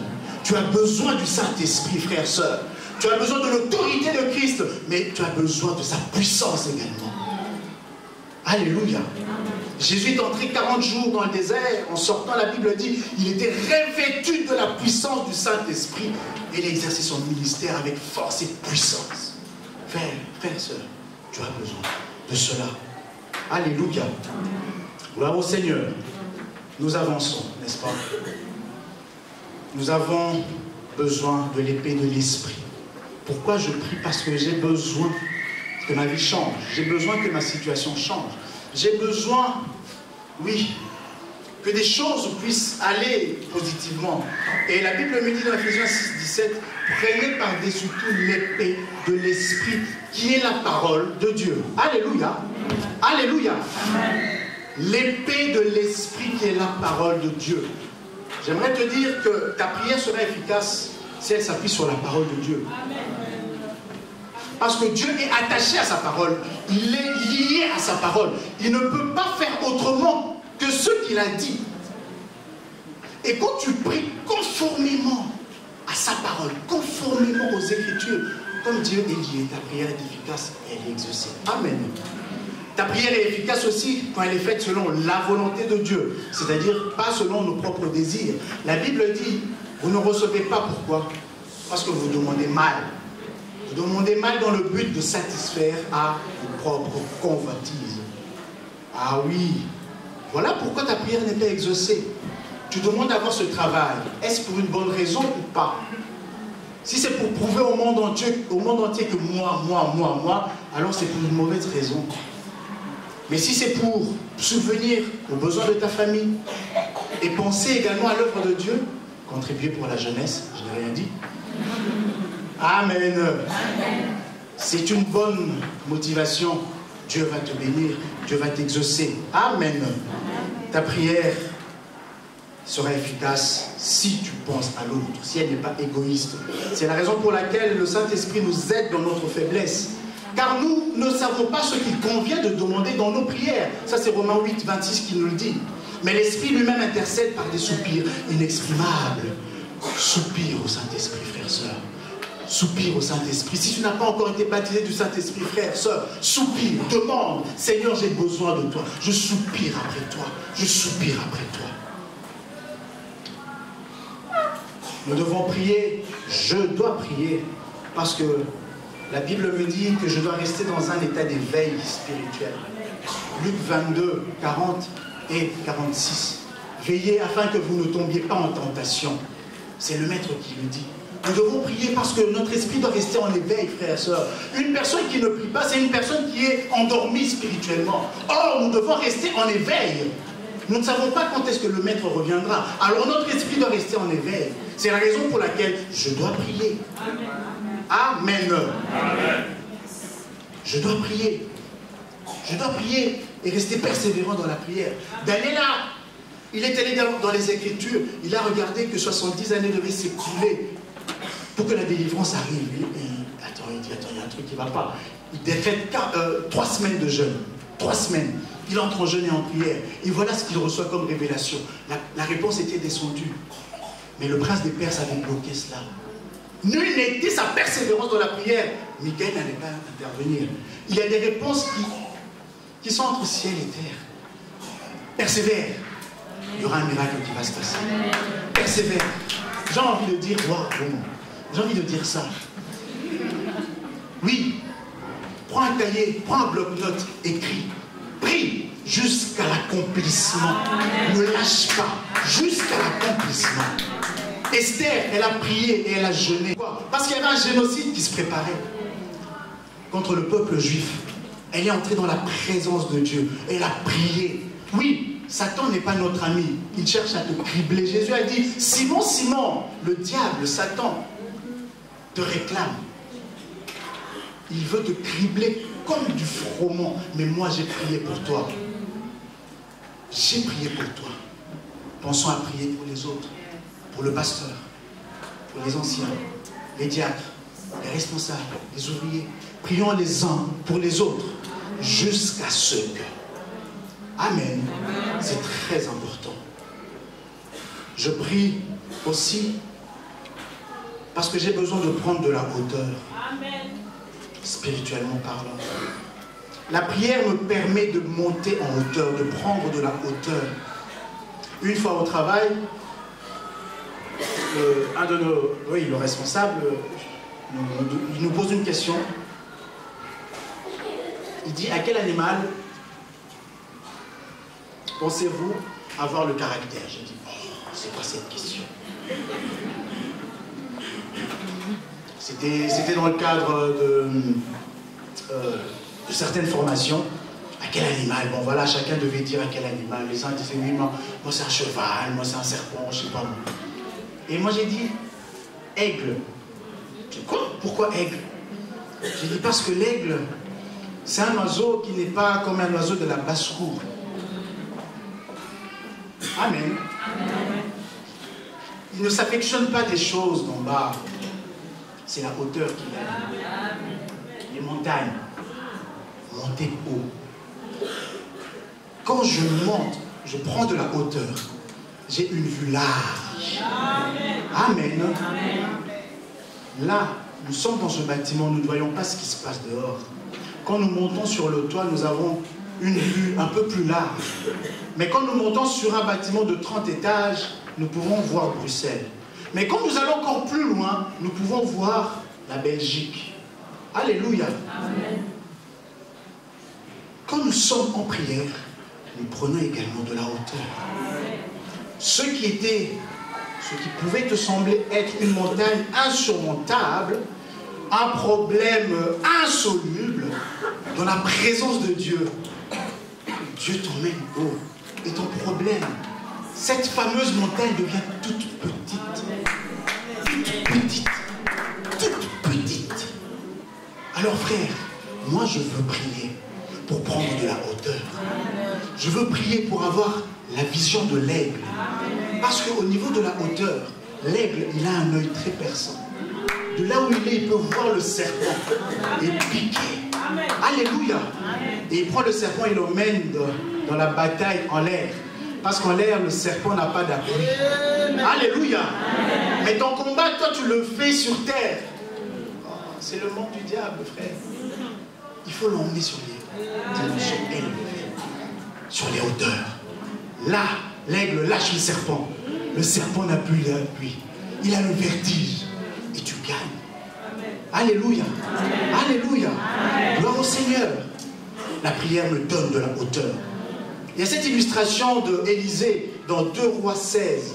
Tu as besoin du Saint-Esprit, frère, sœur. Tu as besoin de l'autorité de Christ, mais tu as besoin de sa puissance également. Alléluia. Jésus est entré 40 jours dans le désert. En sortant, la Bible dit, il était revêtu de la puissance du Saint-Esprit. Et il a exercé son ministère avec force et puissance. Frère, sœur, tu as besoin de cela. Alléluia. Gloire au Seigneur. Nous avançons, n'est-ce pas? Nous avons besoin de l'épée de l'Esprit. Pourquoi je prie? Parce que j'ai besoin que ma vie change. J'ai besoin que ma situation change. J'ai besoin, oui, que des choses puissent aller positivement. Et la Bible me dit dans Ephésiens 6, 17, prenez par-dessus tout l'épée de l'Esprit, qui est la parole de Dieu. Alléluia. Alléluia. L'épée de l'Esprit qui est la parole de Dieu. J'aimerais te dire que ta prière sera efficace si elle s'appuie sur la parole de Dieu. Parce que Dieu est attaché à sa parole. Il est lié à sa parole. Il ne peut pas faire autrement que ce qu'il a dit. Et quand tu pries conformément à sa parole, conformément aux Écritures, comme Dieu est lié, ta prière est efficace et elle est exaucée. Amen. Ta prière est efficace aussi quand elle est faite selon la volonté de Dieu, c'est-à-dire pas selon nos propres désirs. La Bible dit, vous ne recevez pas, pourquoi? Parce que vous demandez mal. Vous demandez mal dans le but de satisfaire à vos propres convoitises. Ah oui, voilà pourquoi ta prière n'est pas exaucée. Tu demandes d'avoir ce travail. Est-ce pour une bonne raison ou pas? Si c'est pour prouver au monde entier que moi, alors c'est pour une mauvaise raison. Mais si c'est pour subvenir aux besoins de ta famille et penser également à l'œuvre de Dieu, contribuer pour la jeunesse, je n'ai rien dit. Amen. C'est une bonne motivation. Dieu va te bénir, Dieu va t'exaucer. Amen. Ta prière sera efficace si tu penses à l'autre, si elle n'est pas égoïste. C'est la raison pour laquelle le Saint-Esprit nous aide dans notre faiblesse. Car nous ne savons pas ce qu'il convient de demander dans nos prières. Ça, c'est Romains 8, 26 qui nous le dit. Mais l'Esprit lui-même intercède par des soupirs inexprimables. Soupire au Saint-Esprit, frère, sœur. Soupire au Saint-Esprit. Si tu n'as pas encore été baptisé du Saint-Esprit, frère, sœur, soupire, demande. Seigneur, j'ai besoin de toi. Je soupire après toi. Je soupire après toi. Nous devons prier. Je dois prier. Parce que la Bible me dit que je dois rester dans un état d'éveil spirituel. Luc 22, 40 et 46. Veillez afin que vous ne tombiez pas en tentation. C'est le Maître qui le dit. Nous devons prier parce que notre esprit doit rester en éveil, frères et sœurs. Une personne qui ne prie pas, c'est une personne qui est endormie spirituellement. Or, nous devons rester en éveil. Nous ne savons pas quand est-ce que le Maître reviendra. Alors, notre esprit doit rester en éveil. C'est la raison pour laquelle je dois prier. Amen. Amen. Je dois prier. Je dois prier et rester persévérant dans la prière. Daniel là, il est allé dans les Écritures, il a regardé que 70 années devaient s'écouler pour que la délivrance arrive. Il dit, attends, il y a un truc qui ne va pas. Il décrète 3 semaines de jeûne. 3 semaines. Il entre en jeûne et en prière. Et voilà ce qu'il reçoit comme révélation. La réponse était descendue. Mais le prince des Perses avait bloqué cela. Nul n'était sa persévérance dans la prière. Michael n'allait pas intervenir. Il y a des réponses qui sont entre ciel et terre. Persévère. Il y aura un miracle qui va se passer. Persévère. J'ai envie de dire, waouh, j'ai envie de dire ça. Oui. Prends un cahier, prends un bloc-notes, écris. Prie jusqu'à l'accomplissement. Ne lâche pas. Jusqu'à l'accomplissement. Esther, elle a prié et elle a jeûné. Pourquoi? Parce qu'il y avait un génocide qui se préparait contre le peuple juif. Elle est entrée dans la présence de Dieu. Elle a prié. Oui, Satan n'est pas notre ami. Il cherche à te cribler. Jésus a dit, Simon, Simon, le diable, Satan, te réclame. Il veut te cribler comme du froment. Mais moi, j'ai prié pour toi. J'ai prié pour toi. Pensons à prier pour les autres. Pour le pasteur, pour les anciens, les diacres, les responsables, les ouvriers. Prions les uns pour les autres jusqu'à ce que. Amen. C'est très important. Je prie aussi parce que j'ai besoin de prendre de la hauteur. Spirituellement parlant. La prière me permet de monter en hauteur, de prendre de la hauteur. Une fois au travail, le responsable, il nous pose une question. Il dit, à quel animal pensez-vous avoir le caractère? J'ai dit, oh, c'est quoi cette question? C'était dans le cadre de certaines formations. À quel animal? Bon voilà, chacun devait dire à quel animal. Les uns disaient, oui, moi c'est un cheval, moi c'est un serpent, je sais pas moi. Et moi j'ai dit, aigle. J'ai dit, quoi? Pourquoi aigle? J'ai dit, parce que l'aigle, c'est un oiseau qui n'est pas comme un oiseau de la basse-cour. Amen. Il ne s'affectionne pas des choses d'en bas. C'est la hauteur qu'il a. Les montagnes. Monter haut. Quand je monte, je prends de la hauteur. J'ai une vue large. Amen. Là, nous sommes dans ce bâtiment, nous ne voyons pas ce qui se passe dehors. Quand nous montons sur le toit, nous avons une vue un peu plus large. Mais quand nous montons sur un bâtiment de 30 étages, nous pouvons voir Bruxelles. Mais quand nous allons encore plus loin, nous pouvons voir la Belgique. Alléluia. Amen. Quand nous sommes en prière, nous prenons également de la hauteur. Ce qui pouvait te sembler être une montagne insurmontable, un problème insoluble, dans la présence de Dieu, Dieu t'emmène haut. Et ton problème, cette fameuse montagne devient toute petite. Toute petite. Toute petite. Alors frère, moi je veux prier pour prendre de la hauteur. Je veux prier pour avoir la vision de l'aigle. Parce qu'au niveau de la hauteur, l'aigle, il a un œil très perçant. De là où il est, il peut voir le serpent et piquer. Alléluia. Et il prend le serpent et l'emmène dans la bataille en l'air. Parce qu'en l'air, le serpent n'a pas d'appui. Alléluia. Mais ton combat, toi, tu le fais sur terre. Oh, c'est le monde du diable, frère. Il faut l'emmener sur les dimensions élevées, sur les hauteurs. Là, l'aigle lâche le serpent. Le serpent n'a plus d'appui. Il a le vertige. Et tu gagnes. Alléluia. Alléluia. Gloire au Seigneur. La prière me donne de la hauteur. Il y a cette illustration d'Élisée dans 2 Rois 6,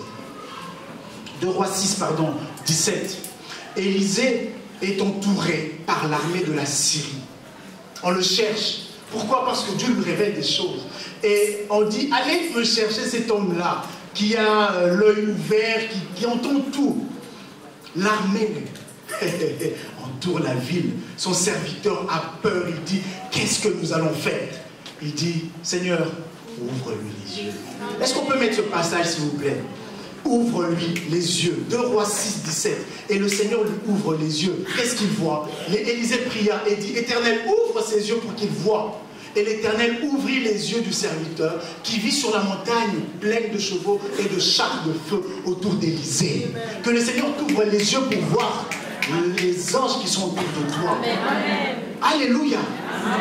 17. Élisée est entouré par l'armée de la Syrie. On le cherche. Pourquoi? Parce que Dieu lui révèle des choses. Et on dit, allez me chercher cet homme-là, qui a l'œil ouvert, qui entend tout. L'armée entoure la ville. Son serviteur a peur. Il dit, qu'est-ce que nous allons faire? Il dit, Seigneur, ouvre-lui les yeux. Est-ce qu'on peut mettre ce passage, s'il vous plaît? Ouvre-lui les yeux. 2 Rois 6, 17. Et le Seigneur lui ouvre les yeux. Qu'est-ce qu'il voit? Élisée pria et dit, Éternel, ouvre ses yeux pour qu'il voie. Et l'Éternel ouvrit les yeux du serviteur qui vit sur la montagne pleine de chevaux et de chars de feu autour d'Élysée. Que le Seigneur t'ouvre les yeux pour voir les anges qui sont autour de toi. Amen. Alléluia.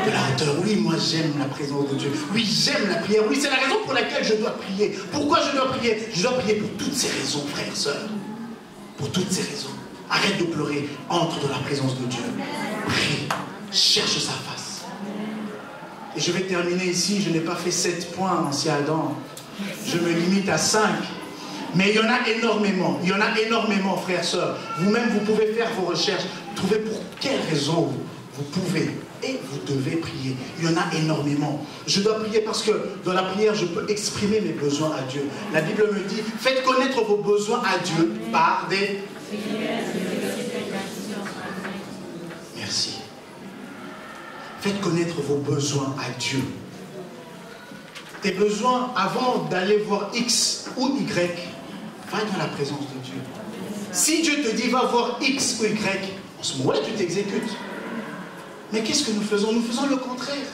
De la hauteur. Oui, moi j'aime la présence de Dieu. Oui, j'aime la prière. Oui, c'est la raison pour laquelle je dois prier. Pourquoi je dois prier? Je dois prier pour toutes ces raisons, frères, sœurs. Pour toutes ces raisons. Arrête de pleurer. Entre dans la présence de Dieu. Prie. Cherche sa face. Et je vais terminer ici. Je n'ai pas fait 7 points, ancien Adam. Je me limite à 5. Mais il y en a énormément. Il y en a énormément, frères, sœurs. Vous-même, vous pouvez faire vos recherches. Trouver pour quelles raisons vous pouvez et vous devez prier. Il y en a énormément. Je dois prier parce que dans la prière, je peux exprimer mes besoins à Dieu. La Bible me dit, faites connaître vos besoins à Dieu par des... Merci. Faites connaître vos besoins à Dieu. Tes besoins, avant d'aller voir X ou Y, va dans la présence de Dieu. Si Dieu te dit, va voir X ou Y, en ce moment-là, tu t'exécutes. Mais qu'est-ce que nous faisons? Nous faisons le contraire.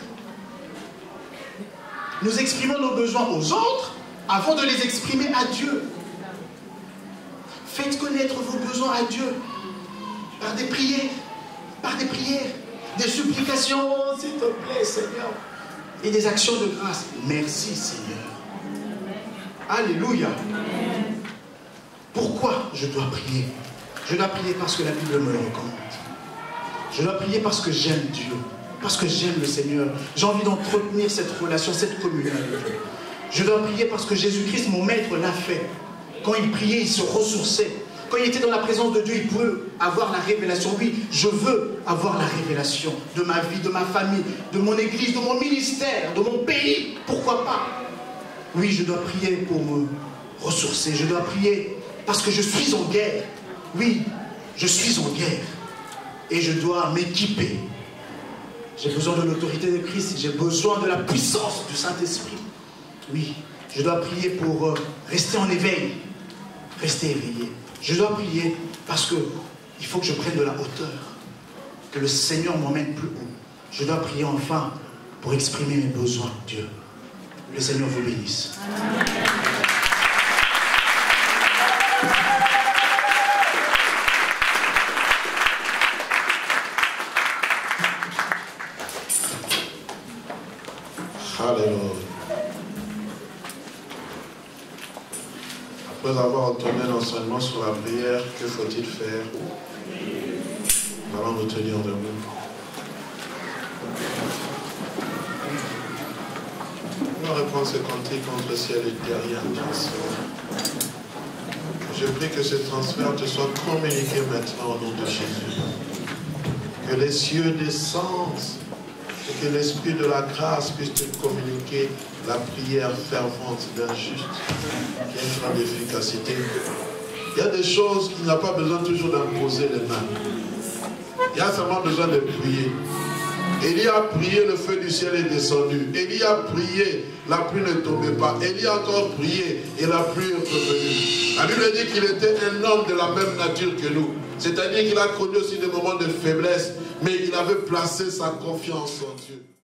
Nous exprimons nos besoins aux autres avant de les exprimer à Dieu. Faites connaître vos besoins à Dieu par des prières, des supplications, s'il te plaît, Seigneur, et des actions de grâce. Merci, Seigneur. Alléluia. Pourquoi je dois prier? Je dois prier parce que la Bible me le recommande. Je dois prier parce que j'aime Dieu, parce que j'aime le Seigneur. J'ai envie d'entretenir cette relation, cette communion avec Dieu. Je dois prier parce que Jésus-Christ, mon maître, l'a fait. Quand il priait, il se ressourçait. Quand il était dans la présence de Dieu, il pouvait avoir la révélation. Oui, je veux avoir la révélation de ma vie, de ma famille, de mon église, de mon ministère, de mon pays. Pourquoi pas? Oui, je dois prier pour me ressourcer. Je dois prier parce que je suis en guerre. Oui, je suis en guerre. Et je dois m'équiper. J'ai besoin de l'autorité de Christ. J'ai besoin de la puissance du Saint-Esprit. Oui, je dois prier pour rester en éveil. Rester éveillé. Je dois prier parce que il faut que je prenne de la hauteur. Que le Seigneur m'emmène plus haut. Je dois prier enfin pour exprimer mes besoins, Dieu. Le Seigneur vous bénisse. Amen. Alléluia. Après avoir entendu l'enseignement sur la prière, que faut-il faire? Nous allons nous tenir debout. On va reprendre ce cantique entre ciel et terre, il y a un transfert. Je prie que ce transfert te soit communiqué maintenant au nom de Jésus. Que les cieux descendent et que l'esprit de la grâce puisse te communiquer la prière fervente d'un juste qui a une grande efficacité. Il y a des choses qu'il n'a pas besoin toujours d'imposer les mains. Il y a seulement besoin de prier. Élie a prié, le feu du ciel est descendu. Élie a prié, la pluie ne tombait pas. Élie a encore prié et la pluie est revenue. La Bible dit qu'il était un homme de la même nature que nous. C'est-à-dire qu'il a connu aussi des moments de faiblesse, mais il avait placé sa confiance en Dieu.